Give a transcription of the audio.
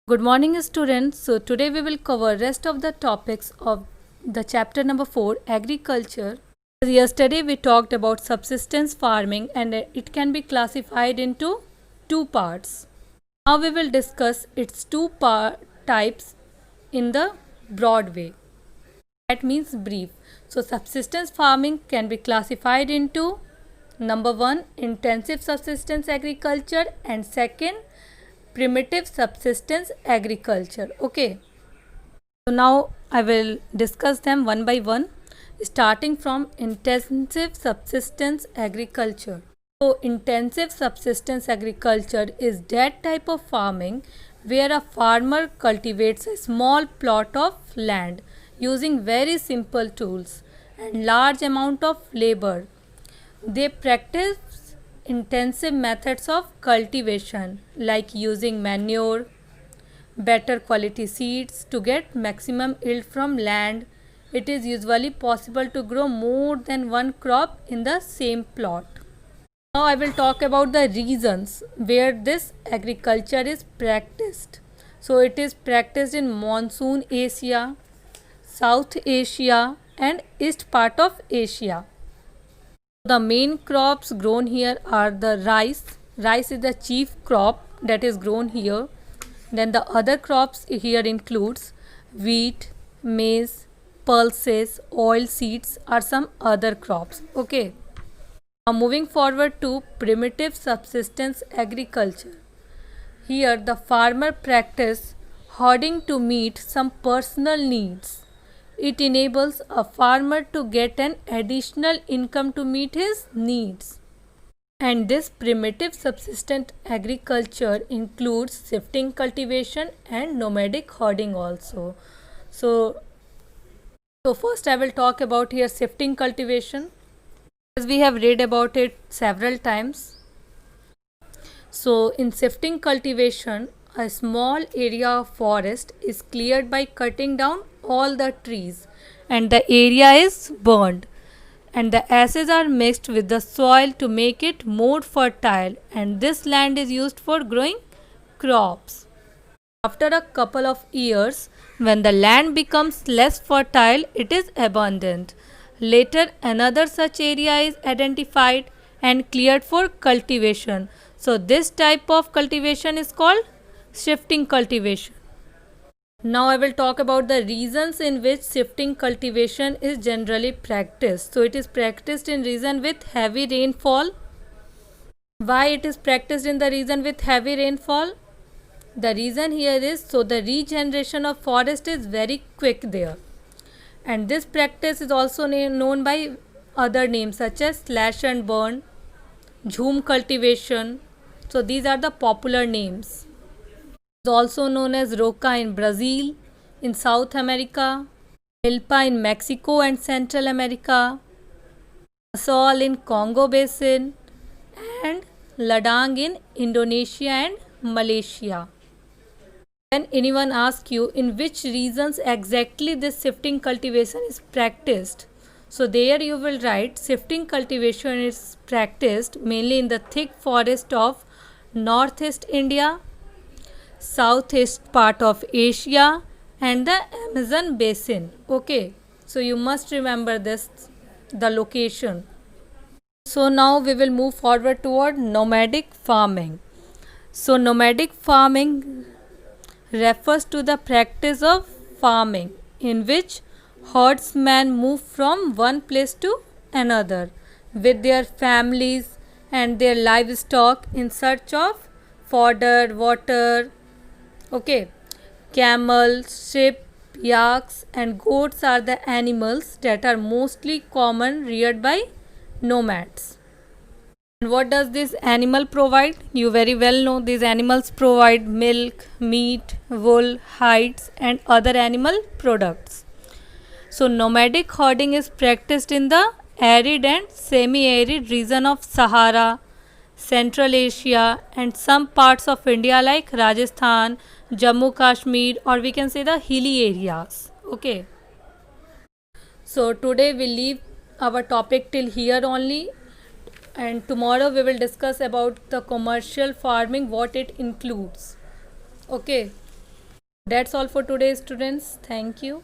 Good morning students. So today we will cover rest of the topics of the chapter number 4 agriculture. Yesterday we talked about subsistence farming and it can be classified into two parts. Now we will discuss its types in the broad way. That means brief. So subsistence farming can be classified into number 1 intensive subsistence agriculture and second primitive subsistence agriculture. Okay, so now I will discuss them one by one, starting from intensive subsistence agriculture. So intensive subsistence agriculture is that type of farming where a farmer cultivates a small plot of land using very simple tools and large amount of labor. They practice intensive methods of cultivation like using manure, better quality seeds to get maximum yield from land. It is usually possible to grow more than one crop in the same plot. Now I will talk about the regions where this agriculture is practiced. So it is practiced in monsoon Asia, South Asia and east part of Asia. The main crops grown here are the rice. Rice is the chief crop that is grown here. Then the other crops here includes wheat, maize, pulses, oil seeds are some other crops. Okay. Now moving forward to primitive subsistence agriculture. Here the farmer practice hoarding to meet some personal needs. It enables a farmer to get an additional income to meet his needs. And this primitive subsistence agriculture includes shifting cultivation and nomadic hoarding also. So first I will talk about here shifting cultivation. As we have read about it several times. So in shifting cultivation, a small area of forest is cleared by cutting down all the trees and the area is burned and the ashes are mixed with the soil to make it more fertile and this land is used for growing crops. After a couple of years, when the land becomes less fertile, it is abandoned. Later, another such area is identified and cleared for cultivation. So, this type of cultivation is called shifting cultivation. Now I will talk about the reasons in which shifting cultivation is generally practiced. So it is practiced in region with heavy rainfall. Why it is practiced in the region with heavy rainfall? The reason here is so the regeneration of forest is very quick there. And this practice is also known by other names such as slash and burn, jhum cultivation. So these are the popular names. It is also known as roca in Brazil, in South America, milpa in Mexico and Central America, asol in Congo Basin and ladang in Indonesia and Malaysia. When anyone asks you in which regions exactly this shifting cultivation is practiced, so there you will write shifting cultivation is practiced mainly in the thick forest of northeast India, southeast part of Asia and the Amazon basin. Okay, so you must remember this, the location. So now we will move forward toward nomadic farming. So nomadic farming refers to the practice of farming in which herdsmen move from one place to another with their families and their livestock in search of fodder, water. Okay, camels, sheep, yaks and goats are the animals that are mostly common reared by nomads. And what does this animal provide? You very well know these animals provide milk, meat, wool, hides and other animal products. So nomadic herding is practiced in the arid and semi-arid region of Sahara, Central Asia and some parts of India like Rajasthan, Jammu Kashmir or we can say the hilly areas. Okay. So today we leave our topic till here only and tomorrow we will discuss about the commercial farming, what it includes. Okay. That's all for today, students. Thank you.